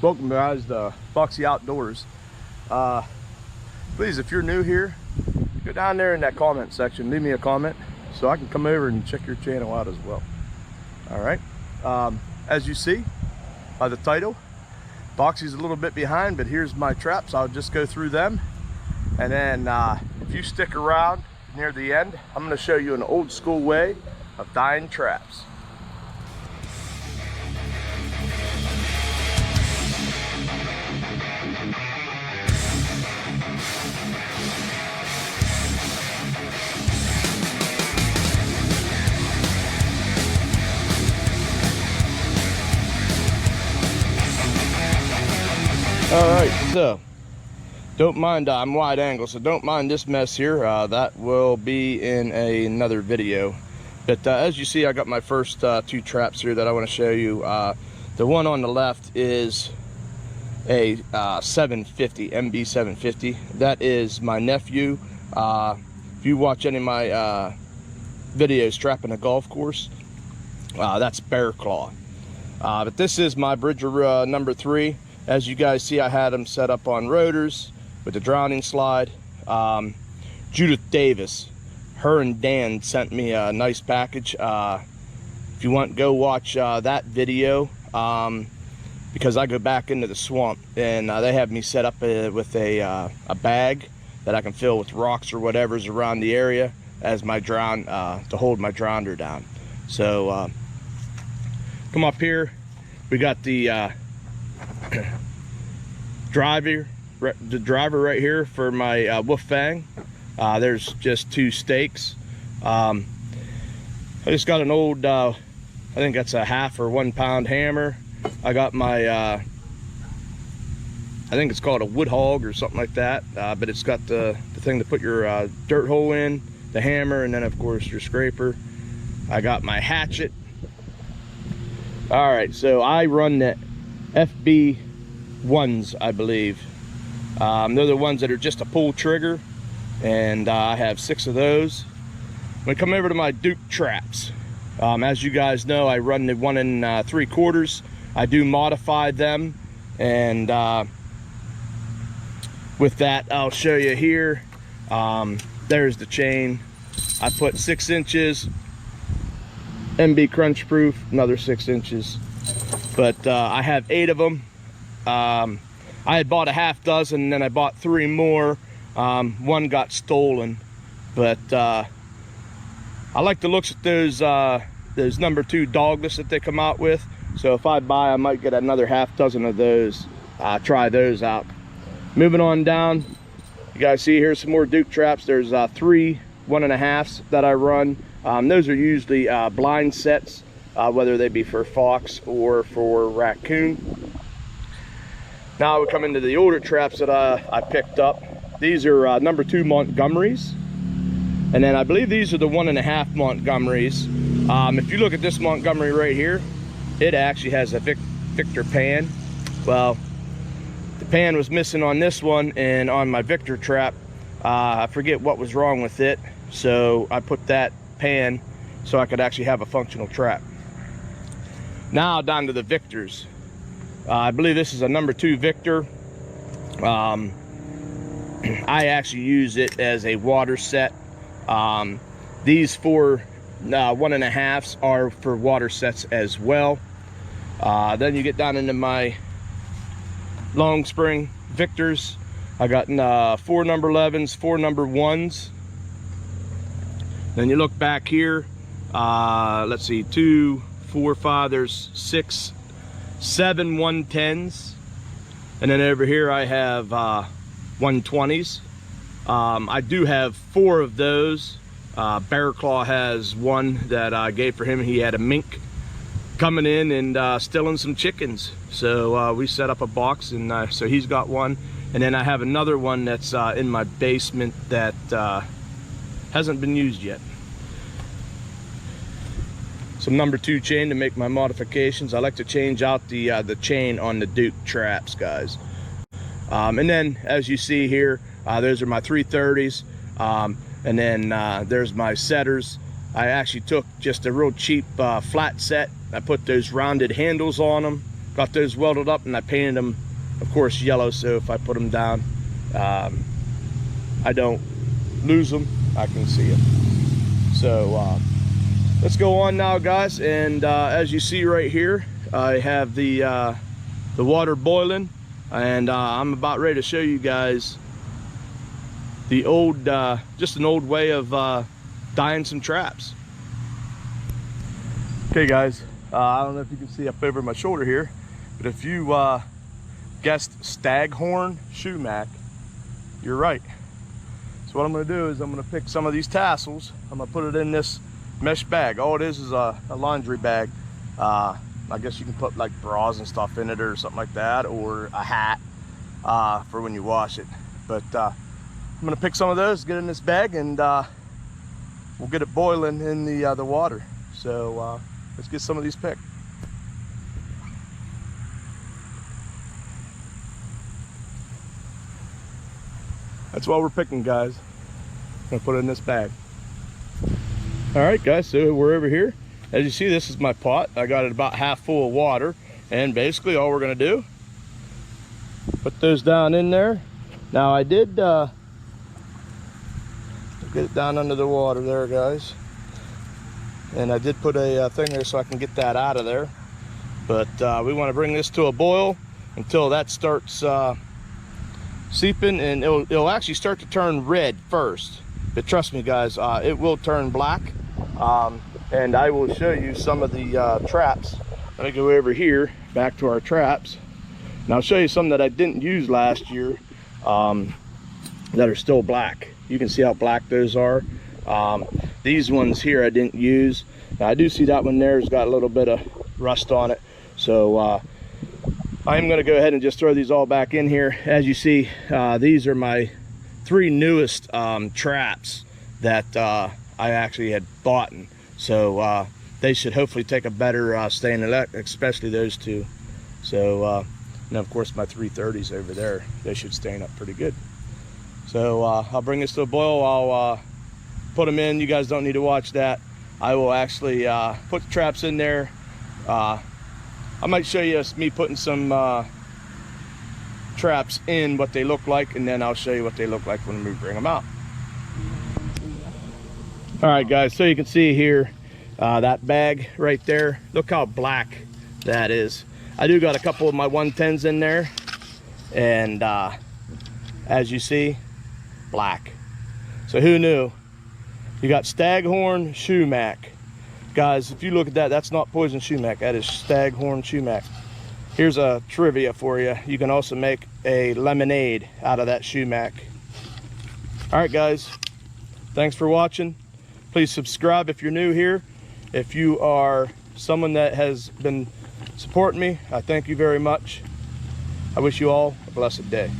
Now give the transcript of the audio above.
Welcome guys to Foxy Outdoors. Please, if you're new here, go down there in that comment section, leave me a comment so I can come over and check your channel out as well. All right, as you see by the title, Foxy's a little bit behind, but here's my traps. I'll just go through them, and then if you stick around near the end, I'm going to show you an old school way of dyeing traps. Alright, so don't mind, I'm wide angle, so don't mind this mess here. That will be in another video. But as you see, I got my first two traps here that I want to show you. The one on the left is a 750, MB 750. That is my nephew. If you watch any of my videos trapping a golf course, that's Bear Claw. But this is my Bridger number 3. As you guys see, I had them set up on rotors with the drowning slide. Judith Davis, her and Dan sent me a nice package. If you want, go watch that video, because I go back into the swamp, and they have me set up with a bag that I can fill with rocks or whatever's around the area as my drown, to hold my drowner down. So come up here, we got the driver right here for my Wolf Fang. There's just 2 stakes. I just got an old, I think that's a 1/2 or 1 pound hammer. I got my, I think it's called a wood hog or something like that, but it's got the thing to put your dirt hole in, the hammer, and then of course your scraper. I got my hatchet. All right, so I run the FB1s, I believe. They're the ones that are just a pull trigger, and I have 6 of those. When I come over to my Duke traps, as you guys know, I run the 1 3/4. I do modify them, and with that, I'll show you here. There's the chain. I put 6 inches, MB Crunch Proof, another 6 inches. But I have 8 of them. I had bought a 1/2 dozen, and then I bought 3 more. One got stolen, but I like the looks of those number 2 dogless that they come out with. So if I buy, I might get another 1/2 dozen of those. Try those out. Moving on down, you guys see here some more Duke traps. There's 3 1.5s that I run. Those are usually blind sets, whether they be for fox or for raccoon. Now we come into the older traps that I picked up. These are number 2 Montgomerys, and then I believe these are the 1.5 Montgomerys. If you look at this Montgomery right here, it actually has a Victor pan. Well, the pan was missing on this one, and on my Victor trap, I forget what was wrong with it, so I put that pan so I could actually have a functional trap. Now down to the Victors. I believe this is a number 2 Victor. I actually use it as a water set. These 4 1.5s are for water sets as well. Then you get down into my long spring Victors. I got 4 number 11s, 4 number 1s. Then you look back here, let's see, 2, 4, 5, there's 6, 7 110s, and then over here I have 120s. I do have 4 of those. Bear Claw has 1 that I gave for him. He had a mink coming in and stealing some chickens, so we set up a box, and so he's got 1. And then I have another one that's in my basement that hasn't been used yet. Some number 2 chain to make my modifications. I like to change out the chain on the Duke traps, guys. And then as you see here, those are my 330s, and then there's my setters. I actually took just a real cheap flat set. I put those rounded handles on them. got those welded up, and I painted them, of course, yellow, so if I put them down, I don't lose them, I can see them. So let's go on now, guys, and as you see right here, I have the water boiling, and I'm about ready to show you guys the old, just an old way of dyeing some traps. Okay, guys, I don't know if you can see up over my shoulder here, but if you guessed Staghorn Sumac, you're right. So what I'm going to do is I'm going to pick some of these tassels. I'm going to put it in this mesh bag. All it is a laundry bag. I guess you can put like bras and stuff in it or something like that, or a hat for when you wash it. But I'm going to pick some of those, get in this bag, and we'll get it boiling in the water. So let's get some of these picked. That's what we're picking, guys. I'm gonna put it in this bag. All right, guys, so we're over here. As you see, this is my pot. I got it about half full of water, and basically all we're gonna do, put those down in there. Now I did get it down under the water there, guys. And I did put a thing there so I can get that out of there. But we want to bring this to a boil until that starts seeping, and it'll actually start to turn red first. But trust me, guys, it will turn black. And I will show you some of the traps. Let me go over here, back to our traps. And I'll show you some that I didn't use last year that are still black. You can see how black those are. These ones here I didn't use. Now, I do see that one there's got a little bit of rust on it. So I'm going to go ahead and just throw these all back in here. As you see, these are my 3 newest traps that I actually had bought. So they should hopefully take a better stain, especially those 2. So and of course my 330s over there, they should stain up pretty good. So I'll bring this to a boil. I'll put them in. You guys don't need to watch that. I will actually put the traps in there. I might show you me putting some traps in, what they look like, and then I'll show you what they look like when we bring them out. All right, guys, so you can see here that bag right there. Look how black that is. I do got a couple of my 110s in there, and as you see, black. So who knew? You got Staghorn Sumac. Guys, if you look at that, that's not poison sumac, that is Staghorn Sumac. Here's a trivia for you. You can also make a lemonade out of that sumac. All right, guys, thanks for watching. Please subscribe if you're new here. If you are someone that has been supporting me, I thank you very much. I wish you all a blessed day.